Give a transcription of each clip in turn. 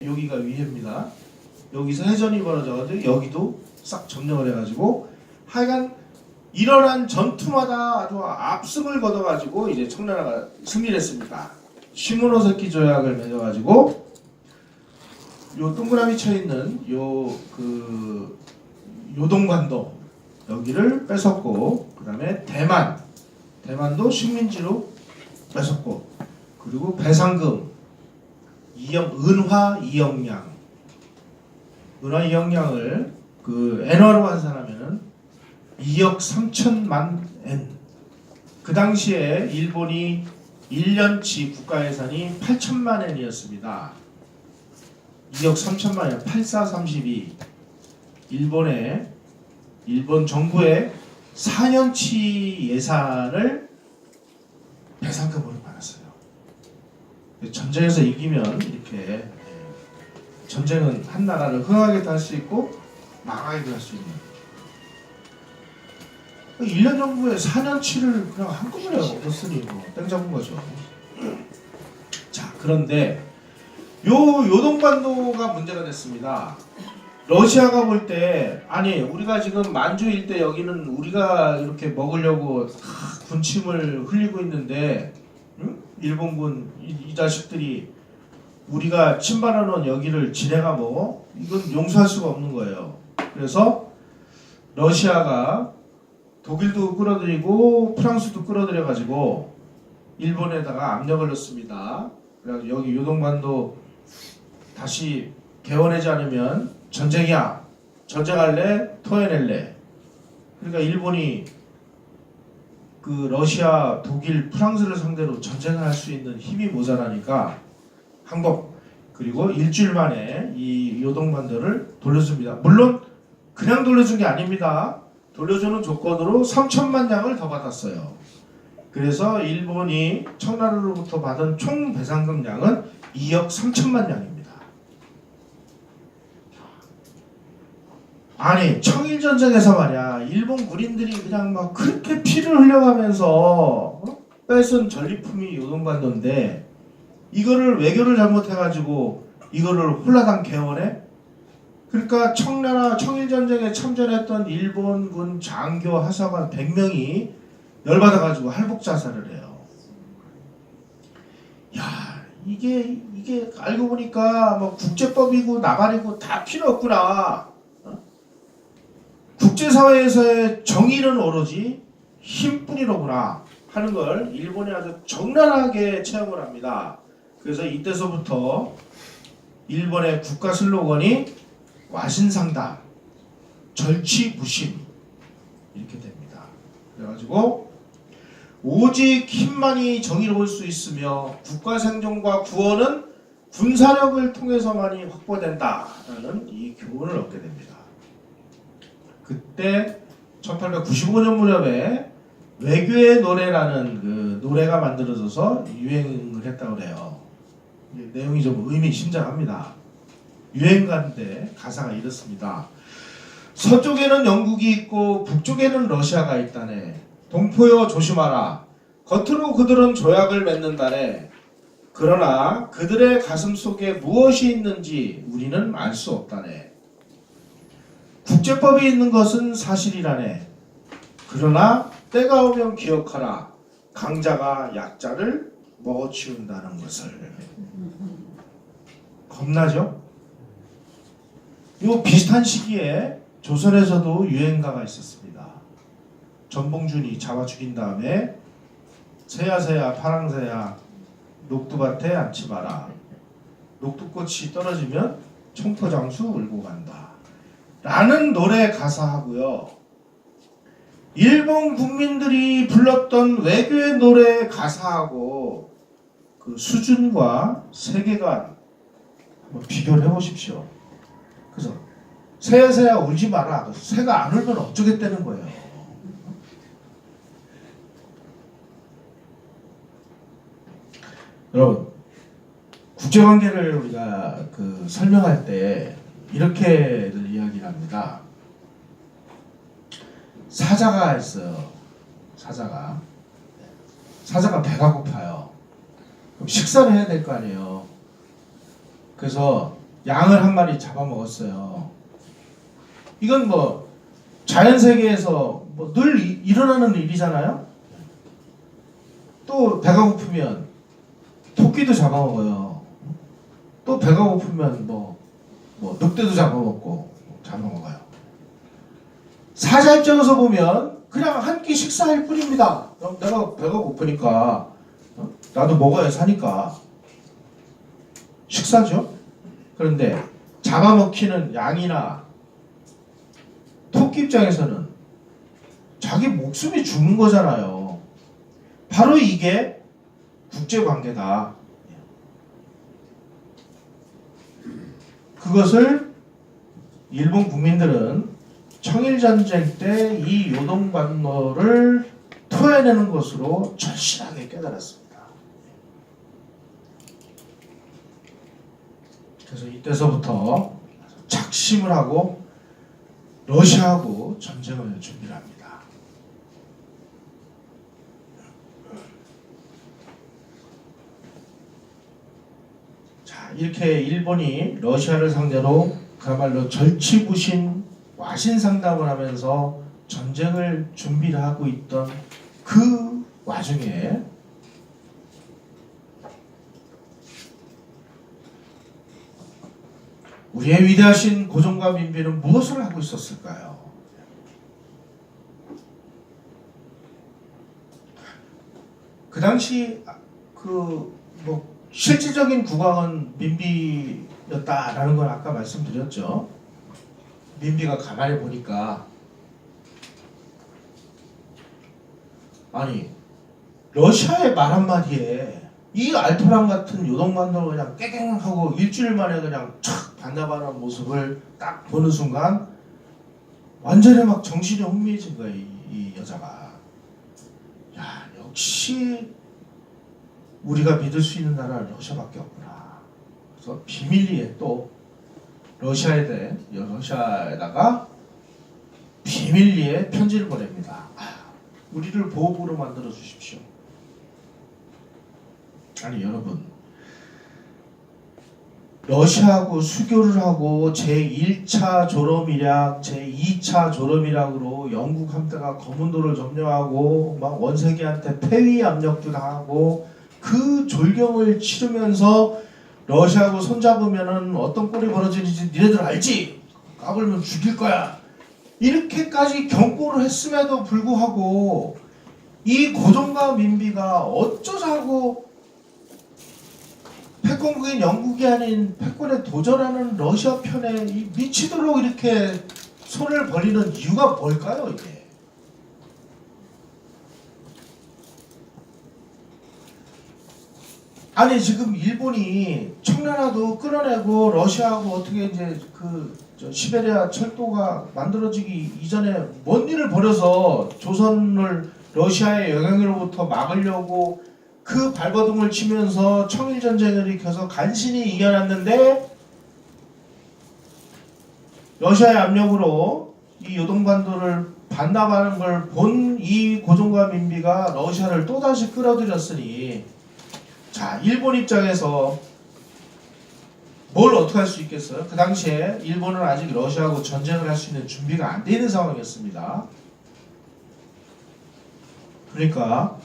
여기가 위해입니다. 여기서 해전이 벌어져가지고 여기도 싹 점령을 해가지고 하여간 일어난 전투마다 아주 압승을 거둬가지고 이제 청나라가 승리를 했습니다. 시모노세키 조약을 맺어가지고 요 동그라미 쳐 있는 요동반도 여기를 뺏었고, 그 다음에 대만도 식민지로 뺏었고, 그리고 배상금 은화 2억량을 그 엔화로 환산하면은 2억 3천만 엔. 그 당시에 일본이 1년치 국가 예산이 8천만 엔이었습니다. 2억 3천만 엔, 8432. 일본 정부의 4년치 예산을 배상금으로 받았어요. 전쟁에서 이기면 이렇게 전쟁은 한 나라를 흥하게도 할 수 있고 망하게도 할 수 있는. 1년 정부에 4년치를 그냥 한꺼번에 얻었으니 땡 잡은 거죠. 자, 그런데 요동반도가 문제가 됐습니다. 러시아가 볼 때, 아니 우리가 지금 만주 일대 여기는 우리가 이렇게 먹으려고 군침을 흘리고 있는데, 응? 일본군 이 자식들이 우리가 침발해놓은 여기를 지네가 먹어? 이건 용서할 수가 없는 거예요. 그래서 러시아가 독일도 끌어들이고 프랑스도 끌어들여가지고 일본에다가 압력을 넣습니다. 그래서 여기 요동반도 다시 개원하지 않으면 전쟁이야. 전쟁할래? 토해낼래? 그러니까 일본이 그 러시아, 독일, 프랑스를 상대로 전쟁을 할 수 있는 힘이 모자라니까 항복, 그리고 일주일 만에 이 요동반도를 돌려줍니다. 물론 그냥 돌려준 게 아닙니다. 돌려주는 조건으로 3천만 냥을 더 받았어요. 그래서 일본이 청나라로부터 받은 총 배상금량은 2억 3천만 냥입니다. 아니 청일전쟁에서 말이야, 일본 군인들이 그냥 막 그렇게 피를 흘려가면서 뺏은 전리품이 요동반도인데, 이거를 외교를 잘못해가지고 이거를 홀라당 개헌해? 그러니까 청나라 청일전쟁에 참전했던 일본군 장교 하사관 100명이 열받아가지고 할복 자살을 해요. 야, 이게 알고 보니까 뭐 국제법이고 나발이고 다 필요 없구나. 국제사회에서의 정의는 오로지 힘뿐이로구나 하는 걸 일본이 아주 적나라하게 체험을 합니다. 그래서 이때서부터 일본의 국가 슬로건이 와신상담, 절치부심 이렇게 됩니다. 그래가지고 오직 힘만이 정의로울 수 있으며 국가 생존과 구원은 군사력을 통해서만이 확보된다라는 이 교훈을 얻게 됩니다. 그때 1895년 무렵에 외교의 노래라는 그 노래가 만들어져서 유행을 했다고 그래요. 내용이 좀 의미심장합니다. 유행가인데 가사가 이렇습니다. 서쪽에는 영국이 있고 북쪽에는 러시아가 있다네. 동포여 조심하라. 겉으로 그들은 조약을 맺는다네. 그러나 그들의 가슴 속에 무엇이 있는지 우리는 알 수 없다네. 국제법이 있는 것은 사실이라네. 그러나 때가 오면 기억하라. 강자가 약자를 먹어치운다는 것을. 겁나죠? 요 비슷한 시기에 조선에서도 유행가가 있었습니다. 전봉준이 잡아 죽인 다음에 새야새야 파랑새야 녹두밭에 앉지 마라. 녹두꽃이 떨어지면 청포장수 울고 간다. 라는 노래 가사하고요, 일본 국민들이 불렀던 외교의 노래 가사하고 그 수준과 세계관 한번 비교를 해보십시오. 그래서 새야 울지 마라. 새가 안 울면 어쩌겠다는 거예요. 여러분, 국제관계를 우리가 설명할 때 이렇게들 이야기를 합니다. 사자가 있어요. 사자가 배가 고파요. 그럼 식사를 해야 될 거 아니에요. 그래서 양을 한 마리 잡아먹었어요. 이건 뭐 자연 세계에서 뭐 늘 일어나는 일이잖아요. 또 배가 고프면 토끼도 잡아먹어요. 또 배가 고프면 뭐 늑대도 잡아먹고 잡아먹어요. 사자 입장에서 보면 그냥 한 끼 식사할 뿐입니다. 내가 배가 고프니까 나도 먹어야 사니까 식사죠. 그런데 잡아먹히는 양이나 토끼 입장에서는 자기 목숨이 죽는 거잖아요. 바로 이게 국제관계다. 그것을 일본 국민들은 청일전쟁 때 이 요동반로를 토해내는 것으로 절실하게 깨달았습니다. 그래서 이때서부터 작심을 하고 러시아하고 전쟁을 준비를 합니다. 자, 이렇게 일본이 러시아를 상대로 그야말로 절치부신 와신상담을 하면서 전쟁을 준비를 하고 있던 그 와중에 우리의 위대하신 고종과 민비는 무엇을 하고 있었을까요? 그 당시 실질적인 국왕은 민비였다라는 걸 아까 말씀드렸죠. 민비가 가만히 보니까 아니 러시아의 말 한마디에 이 알토란 같은 요동반도를 그냥 깨갱하고 일주일 만에 그냥 촥 반납하는 모습을 딱 보는 순간 완전히 막 정신이 혼미해진 거야 이 여자가. 야, 역시 우리가 믿을 수 있는 나라는 러시아밖에 없구나. 그래서 비밀리에 또 러시아에다가 비밀리에 편지를 보냅니다. 우리를 보복으로 만들어 주십시오. 아니 여러분, 러시아하고 수교를 하고 제1차 졸업이략, 제2차 졸업이략으로 영국 함대가 거문도를 점령하고 막 원세계한테 폐위 압력도 당하고 그 졸경을 치르면서 러시아하고 손잡으면은 어떤 꼴이 벌어지는지 니네들 알지? 까불면 죽일 거야. 이렇게까지 경고를 했음에도 불구하고 이 고종과 민비가 어쩌자고 패권국인 영국이 아닌 패권에 도전하는 러시아 편에 미치도록 이렇게 손을 벌리는 이유가 뭘까요, 이게? 아니 지금 일본이 청나라도 끌어내고 러시아하고 어떻게 이제 시베리아 철도가 만들어지기 이전에 뭔 일을 벌여서 조선을 러시아의 영향으로부터 막으려고 그 발버둥을 치면서 청일전쟁을 일으켜서 간신히 이겨놨는데 러시아의 압력으로 이 요동반도를 반납하는 걸 본 이 고종과 민비가 러시아를 또다시 끌어들였으니 자, 일본 입장에서 뭘 어떻게 할 수 있겠어요? 그 당시에 일본은 아직 러시아하고 전쟁을 할 수 있는 준비가 안 돼 있는 상황이었습니다. 그러니까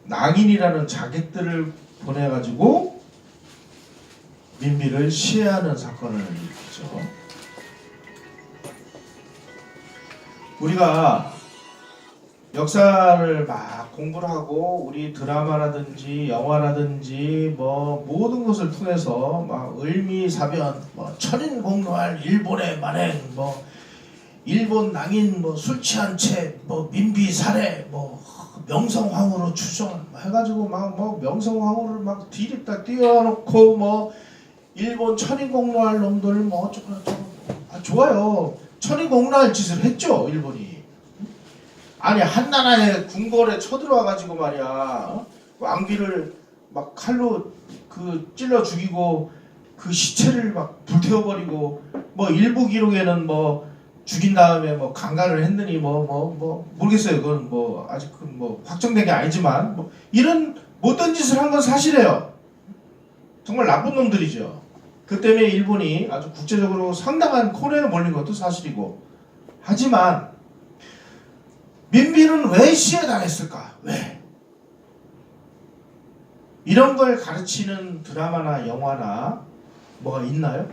낭인이라는 자객들을 보내가지고 민비를 시해하는 사건을 일으키죠. 우리가 역사를 막 공부를 하고 우리 드라마라든지 영화라든지 뭐 모든 것을 통해서 막 을미사변, 뭐 천인공노할 일본의 만행, 뭐 일본 낭인 뭐 술 취한 채 뭐 민비 살해, 뭐 명성황후로 추정 해가지고 막 뭐 명성황후를 막 디립다 띄워놓고 뭐 일본 천인공노할 놈들 뭐 어쩌고 좋아요. 천인공노할 짓을 했죠 일본이. 아니 한나라의 궁궐에 쳐들어와가지고 말이야 왕비를 막 칼로 찔러 죽이고 그 시체를 막 불태워버리고 뭐 일부 기록에는 뭐 죽인 다음에 뭐 강간을 했느니 뭐 모르겠어요. 그건 뭐 아직은 뭐 확정된 게 아니지만 뭐 이런 못된 짓을 한 건 사실이에요. 정말 나쁜 놈들이죠. 그 때문에 일본이 아주 국제적으로 상당한 코너에 몰린 것도 사실이고. 하지만 민비는 왜 시해 당했을까? 왜? 이런 걸 가르치는 드라마나 영화나 뭐가 있나요?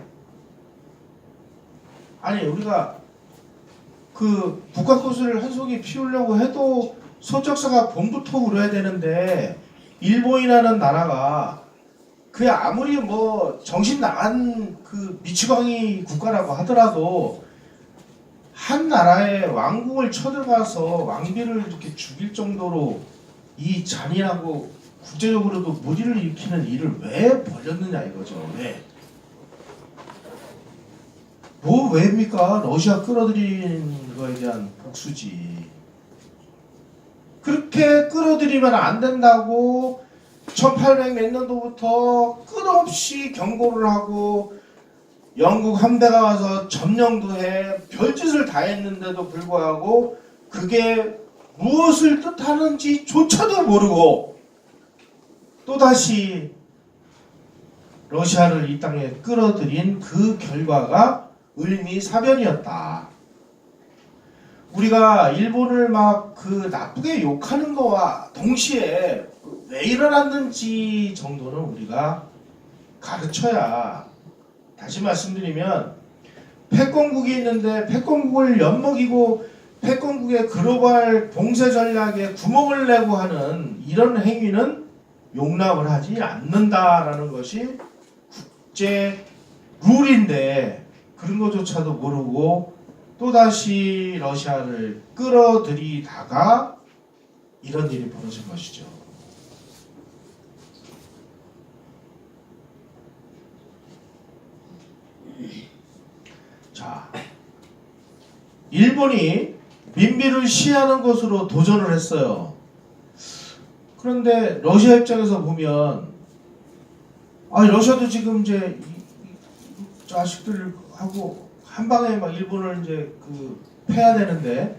아니 우리가 그 국가꽃을 한 송이 피우려고 해도 소쩍사가 봄부터 울어야 되는데 일본이라는 나라가 그 아무리 뭐 정신 나간 그 미치광이 국가라고 하더라도 한 나라의 왕궁을 쳐들어가서 왕비를 이렇게 죽일 정도로 이 잔인하고 국제적으로도 무리를 일으키는 일을 왜 벌였느냐 이거죠. 왜? 뭐 왜입니까? 러시아 끌어들인 거에 대한 복수지. 그렇게 끌어들이면 안 된다고 1800 몇 년도부터 끝없이 경고를 하고 영국 함대가 와서 점령도 해 별짓을 다 했는데도 불구하고 그게 무엇을 뜻하는지 조차도 모르고 또다시 러시아를 이 땅에 끌어들인 그 결과가 을미사변이었다. 우리가 일본을 막 그 나쁘게 욕하는 거와 동시에 왜 일어났는지 정도는 우리가 가르쳐야, 다시 말씀드리면 패권국이 있는데 패권국을 엿먹이고 패권국의 글로벌 봉쇄 전략에 구멍을 내고 하는 이런 행위는 용납을 하지 않는다라는 것이 국제 룰인데 그런 것조차도 모르고 또다시 러시아를 끌어들이다가 이런 일이 벌어진 것이죠. 자, 일본이 민비를 시해하는 것으로 도전을 했어요. 그런데 러시아 입장에서 보면 러시아도 지금 이제 이 자식들하고 한 방에 막 일본을 이제 패야 되는데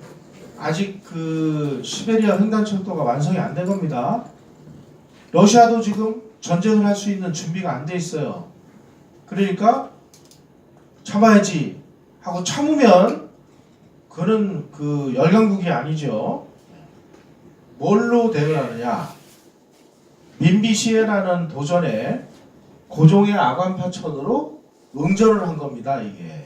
아직 그 시베리아 횡단철도가 완성이 안 된 겁니다. 러시아도 지금 전쟁을 할 수 있는 준비가 안 돼 있어요. 그러니까 참아야지 하고 참으면 그는 그 열강국이 아니죠. 뭘로 대응하느냐? 민비시해라는 도전에 고종의 아관파천으로 응전을 한 겁니다. 이게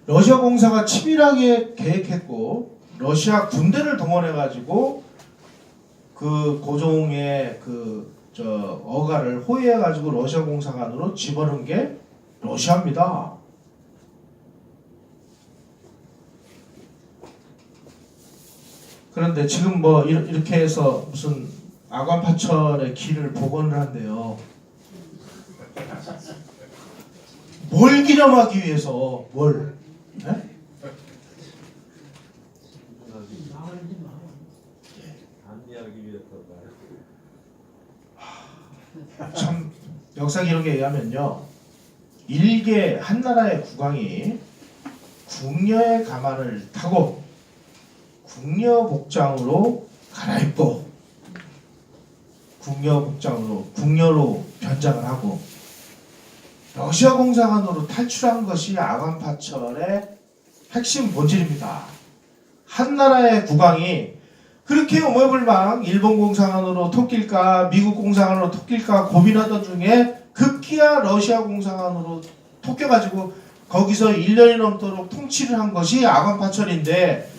러시아 공사가 치밀하게 계획했고 러시아 군대를 동원해가지고 그 고종의 어가를 호위해가지고 러시아 공사관으로 집어넣은 게 러시아입니다. 그런데 지금 뭐 이렇게 해서 무슨 아관파천의 길을 복원을 한대요. 뭘 기념하기 위해서 뭘? 네? 참 역사 기록에 의하면요, 일개 한 나라의 국왕이 궁녀의 가마를 타고 궁녀 복장으로 갈아입고 궁녀 복장으로 궁녀로 변장을 하고 러시아 공사관으로 탈출한 것이 아관파천의 핵심 본질입니다. 한 나라의 국왕이 그렇게 오매불망 일본 공사관으로 토낄까 미국 공사관으로 토낄까 고민하던 중에 급기야 러시아 공사관으로 토껴가지고 거기서 1년이 넘도록 통치를 한 것이 아관파천인데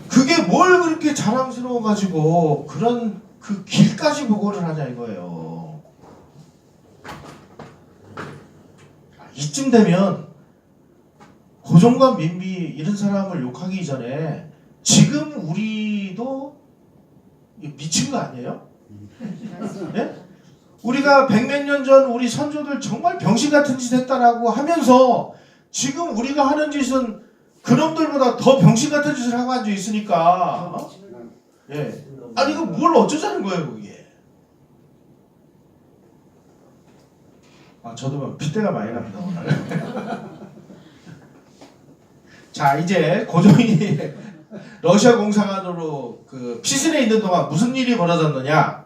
그게 뭘 그렇게 자랑스러워가지고 그런 그 길까지 보고를 하냐 이거예요. 이쯤 되면 고종과 민비 이런 사람을 욕하기 이전에 지금 우리도 미친 거 아니에요? 네? 우리가 100몇 년 전 우리 선조들 정말 병신 같은 짓 했다라고 하면서 지금 우리가 하는 짓은 그놈들보다 더 병신 같은 짓을 하고 앉아 있으니까 예. 아니 이거 뭘 어쩌자는 거예요 그게. 저도 막 핏대가 많이 납니다 오늘. 자 이제 고종이 러시아 공사관으로 그 피신해 있는 동안 무슨 일이 벌어졌느냐?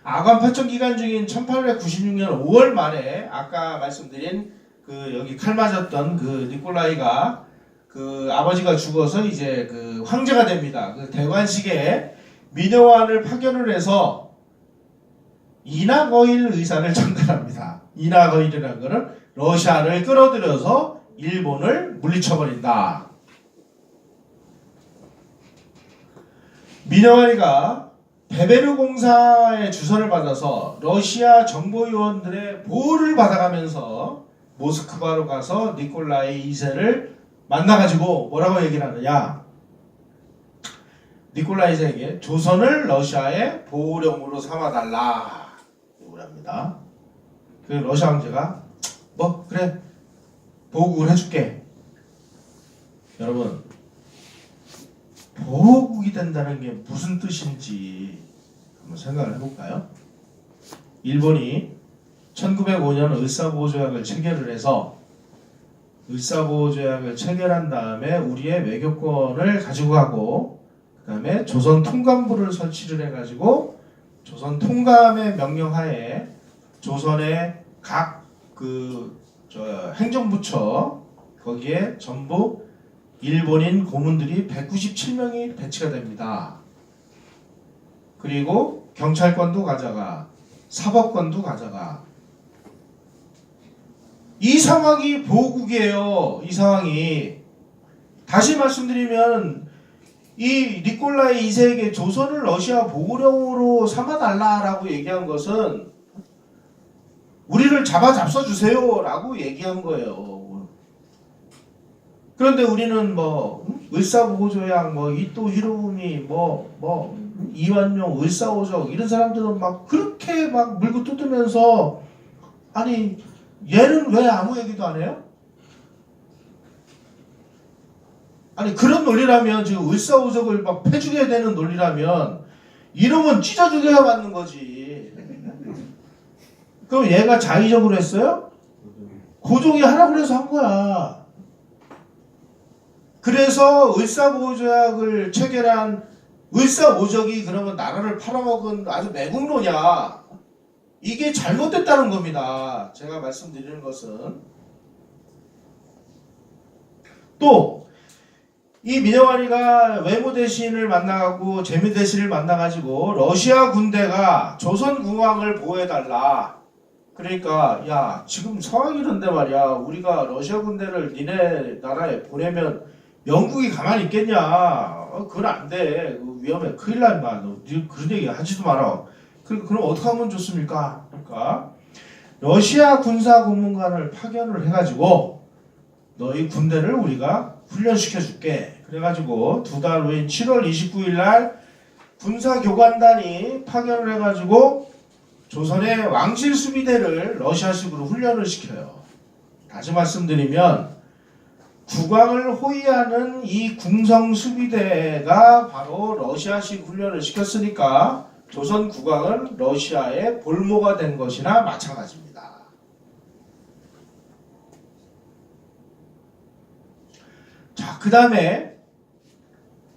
아관 파천 기간 중인 1896년 5월 말에 아까 말씀드린 그 여기 칼 맞았던 그 니콜라이가 그 아버지가 죽어서 이제 그 황제가 됩니다. 그 대관식에 민요환을 파견을 해서 이나거일 의사를 전달합니다. 이나거일이라는 것은 러시아를 끌어들여서 일본을 물리쳐버린다. 민요환이가 베베르 공사의 주선을 받아서 러시아 정보요원들의 보호를 받아가면서 모스크바로 가서 니콜라이 2세를 만나가지고 뭐라고 얘기를 하느냐. 니콜라이 2세에게 조선을 러시아의 보호령으로 삼아달라 요구를 합니다. 그 러시아 황제가 뭐 그래 보호국을 해줄게. 여러분 보호국이 된다는 게 무슨 뜻인지 한번 생각을 해볼까요? 일본이 1905년 을사보호조약을 체결을 해서 을사보호조약을 체결한 다음에 우리의 외교권을 가지고 가고 그 다음에 조선 통감부를 설치를 해가지고 조선 통감의 명령하에 조선의 각 행정부처 거기에 전부 일본인 고문들이 197명이 배치가 됩니다. 그리고 경찰권도 가져가, 사법권도 가져가. 이 상황이 보호국이에요. 이 상황이. 다시 말씀드리면 이 니콜라이 2세에게 조선을 러시아 보호령으로 삼아달라라고 얘기한 것은 우리를 잡아주세요 라고 얘기한 거예요. 그런데 우리는 뭐 을사보호조약, 뭐 이토 히로부미, 이완용, 을사오적 이런 사람들은 막 그렇게 막 물고 뜯으면서 아니 얘는 왜 아무 얘기도 안 해요? 아니 그런 논리라면 지금 을사오적을 막 패죽여야 되는 논리라면 이놈은 찢어 죽여야 맞는 거지. 그럼 얘가 자의적으로 했어요? 고종이 하라고 해서 한 거야. 그래서 을사보호조약을 체결한 을사오적이 그러면 나라를 팔아먹은 아주 매국노냐? 이게 잘못됐다는 겁니다. 제가 말씀드리는 것은 또 이 민요환이가 외무대신을 만나고 재무대신을 만나가지고 러시아 군대가 조선 공항을 보호해달라. 그러니까 야 지금 상황이 이런데 말이야. 우리가 러시아 군대를 니네 나라에 보내면 영국이 가만히 있겠냐? 그건 안 돼. 위험해. 큰일 난다. 너 그런 얘기 하지도 마라. 그럼 어떻게 하면 좋습니까? 그러니까 러시아 군사 고문관을 파견을 해가지고 너희 군대를 우리가 훈련시켜줄게. 그래가지고 두 달 후인 7월 29일 날 군사교관단이 파견을 해가지고 조선의 왕실 수비대를 러시아식으로 훈련을 시켜요. 다시 말씀드리면 국왕을 호위하는 이 궁성 수비대가 바로 러시아식 훈련을 시켰으니까 조선 국왕은 러시아의 볼모가 된 것이나 마찬가지입니다. 자, 그 다음에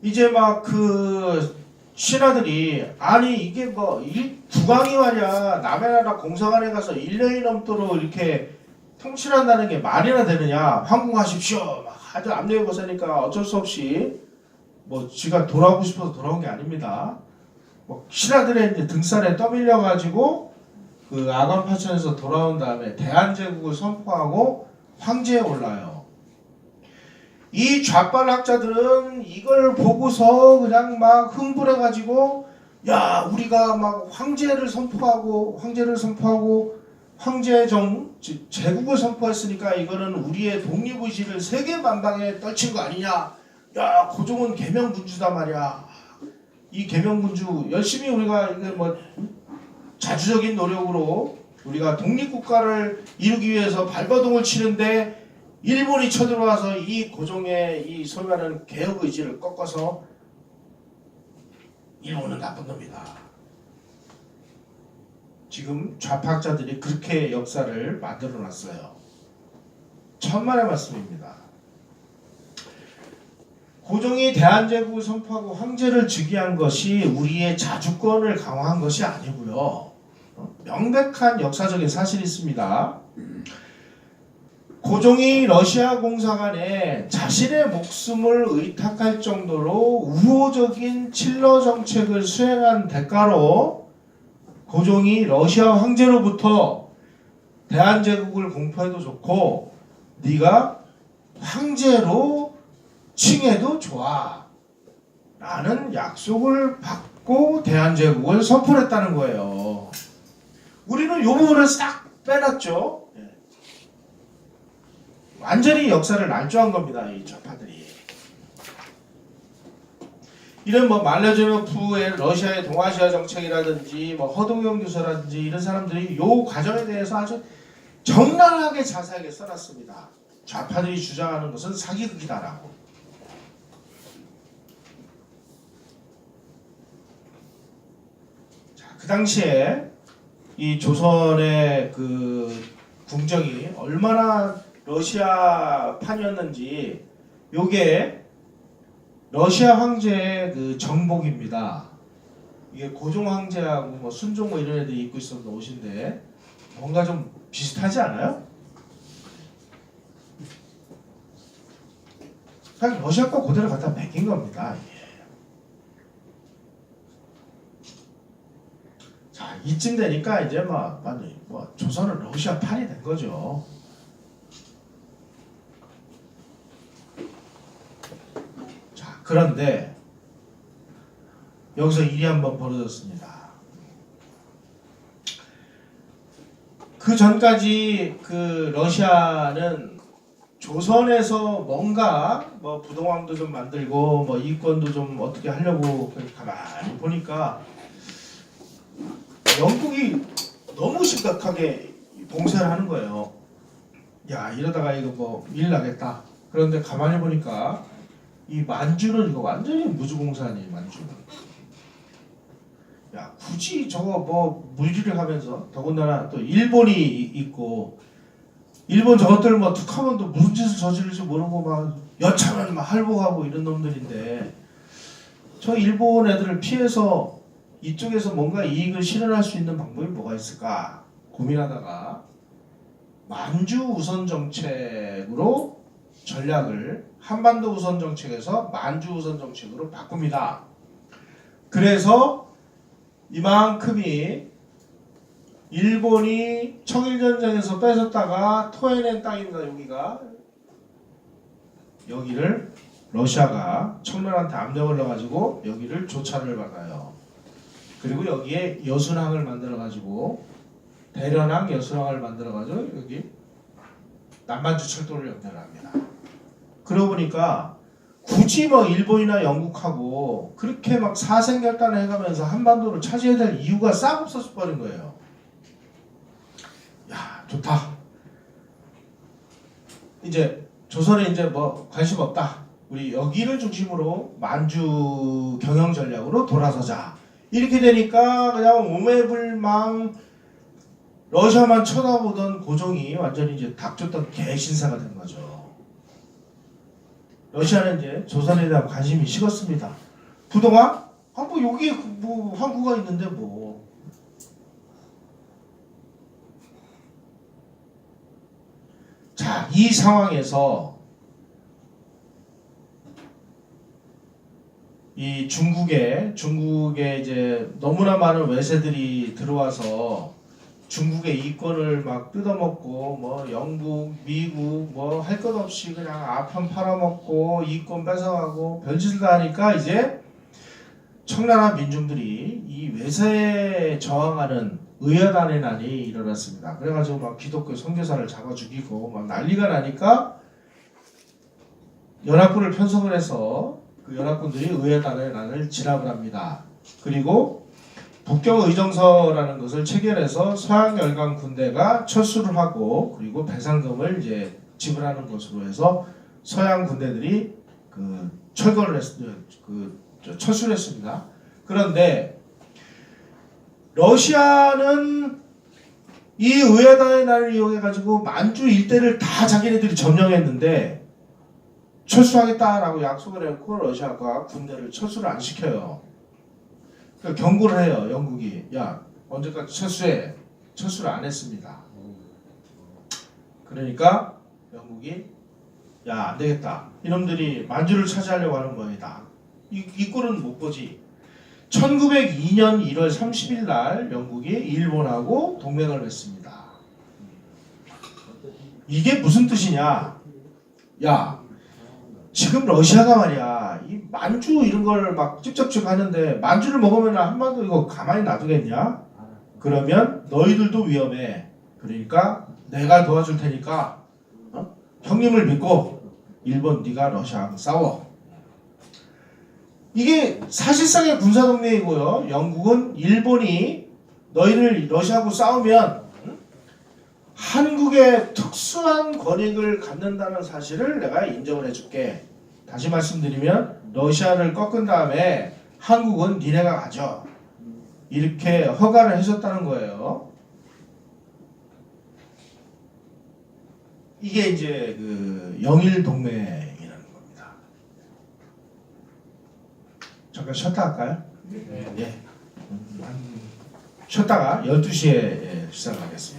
이제 막 그 신하들이 아니 이게 뭐 국왕이 말이야 남의 나라 공사관에 가서 1년이 넘도록 이렇게 통치한다는 게 말이나 되느냐. 황궁하십시오. 막 아주 압력이 거세니까 어쩔 수 없이 뭐 지가 돌아오고 싶어서 돌아온 게 아닙니다. 뭐 신하들의 이제 등살에 떠밀려 가지고 그 아관 파천에서 돌아온 다음에 대한제국을 선포하고 황제에 올라요. 이 좌빨학자들은 이걸 보고서 그냥 막 흥분해 가지고 야 우리가 막 황제를 선포하고 황제정 즉 제국을 선포했으니까 이거는 우리의 독립의식을 세계 만방에 떨친 거 아니냐. 야 고종은 계명군주다 말이야. 이 계명군주 열심히 우리가 이게 뭐 자주적인 노력으로 우리가 독립국가를 이루기 위해서 발버둥을 치는데 일본이 쳐들어와서 이 고종의 이 소위 말하는 개혁의지를 꺾어서 일본은 나쁜 놈이다. 지금 좌파학자들이 그렇게 역사를 만들어놨어요. 천만의 말씀입니다. 고종이 대한제국을 선포하고 황제를 즉위한 것이 우리의 자주권을 강화한 것이 아니고요. 명백한 역사적인 사실이 있습니다. 고종이 러시아 공사관에 자신의 목숨을 의탁할 정도로 우호적인 칠러 정책을 수행한 대가로 고종이 러시아 황제로부터 대한제국을 공포해도 좋고 네가 황제로 칭해도 좋아 라는 약속을 받고 대한제국을 선포했다는 거예요. 우리는 이 부분을 싹 빼놨죠. 완전히 역사를 날조한 겁니다. 이 좌파들이. 이런 뭐 말레제노프의 러시아의 동아시아 정책이라든지 뭐 허동영 교수라든지 이런 사람들이 이 과정에 대해서 아주 적나라하게 자세하게 써놨습니다. 좌파들이 주장하는 것은 사기극이다라고. 자, 그 당시에 이 조선의 그 궁정이 얼마나 러시아판이었는지 요게 러시아 황제의 그 정복입니다. 이게 고종 황제하고 뭐 순종 뭐 이런 애들이 입고 있었던 옷인데 뭔가 좀 비슷하지 않아요? 사실 러시아 거 그대로 갖다 맡긴 겁니다. 이게. 자, 이쯤 되니까 이제 뭐 조선은 러시아 판이 된 거죠. 자, 그런데 여기서 일이 한번 벌어졌습니다. 그 전까지 그 러시아는 조선에서 뭔가 뭐 부동항도 좀 만들고 뭐 이권도 좀 어떻게 하려고 가만히 보니까 영국이 너무 심각하게 봉쇄를 하는 거예요. 야, 이러다가 이거 뭐 일 나겠다. 그런데 가만히 보니까 이 만주는 이거 완전히 무주공산이에요. 만주는. 야, 굳이 저거 뭐 물질을 하면서 더군다나 또 일본이 있고 일본 저것들 뭐 툭하면 또 무슨 짓을 저지를지 모르고 막 여차면 막 할복하고 이런 놈들인데 저 일본 애들을 피해서 이쪽에서 뭔가 이익을 실현할 수 있는 방법이 뭐가 있을까 고민하다가 만주 우선 정책으로 전략을 한반도 우선 정책에서 만주 우선 정책으로 바꿉니다. 그래서 이만큼이 일본이 청일전쟁에서 뺏었다가 토해낸 땅입니다. 여기가. 여기를 러시아가 청나라한테 압력을 넣어가지고 여기를 조차를 받아요. 그리고 여기에 여순항을 만들어가지고 대련항 여순항을 만들어가지고 여기 남만주 철도를 연결합니다. 그러고 보니까 굳이 뭐 일본이나 영국하고 그렇게 막 사생결단을 해가면서 한반도를 차지해야 될 이유가 싹 없었을 뻔인 거예요. 야, 좋다. 이제 조선에 이제 뭐 관심 없다. 우리 여기를 중심으로 만주 경영 전략으로 돌아서자. 이렇게 되니까 그냥 오매불망 러시아만 쳐다보던 고종이 완전히 이제 닥쳤던 개신사가 된 거죠. 러시아는 이제 조선에 대한 관심이 식었습니다. 부동항? 아, 뭐 여기 뭐 항구가 있는데 뭐. 자, 이 상황에서 이 중국에 이제 너무나 많은 외세들이 들어와서 중국의 이권을 막 뜯어먹고 뭐 영국, 미국 뭐 할 것 없이 그냥 아편 팔아먹고 이권 뺏어가고 별짓을 다 하니까 이제 청나라 민중들이 이 외세에 저항하는 의연한의 난이 일어났습니다. 그래가지고 막 기독교 선교사를 잡아 죽이고 막 난리가 나니까 연합군을 편성을 해서 그 연합군들이 의연한의 난을 진압을 합니다. 그리고 북경의정서라는 것을 체결해서 서양열강 군대가 철수를 하고 그리고 배상금을 이제 지불하는 것으로 해서 서양 군대들이 그 철거를 철수를 했습니다. 그런데 러시아는 이 의야단의 날을 이용해 가지고 만주 일대를 다 자기네들이 점령했는데 철수하겠다라고 약속을 했고 러시아가 군대를 철수를 안 시켜요. 그러니까 경고를 해요. 영국이. 야, 언제까지 철수를 안 했습니다. 그러니까 영국이 야 안 되겠다. 이놈들이 만주를 차지하려고 하는 모양이다. 이 꼴은 못 보지. 1902년 1월 30일 날 영국이 일본하고 동맹을 맺습니다. 이게 무슨 뜻이냐? 야, 지금 러시아가 말이야, 이 만주 이런 걸 막 찝쩍쩍 하는데 만주를 먹으면 한반도 이거 가만히 놔두겠냐? 그러면 너희들도 위험해. 그러니까 내가 도와줄 테니까 형님을 믿고 일본 네가 러시아하고 싸워. 이게 사실상의 군사동맹이고요. 영국은 일본이 너희를 러시아하고 싸우면 한국의 특수한 권익을 갖는다는 사실을 내가 인정을 해줄게. 다시 말씀드리면 러시아를 꺾은 다음에 한국은 니네가 가져. 이렇게 허가를 해줬다는 거예요. 이게 이제 그 영일 동맹이라는 겁니다. 잠깐 쉬었다 할까요? 네. 쉬었다가 12시에 시작하겠습니다.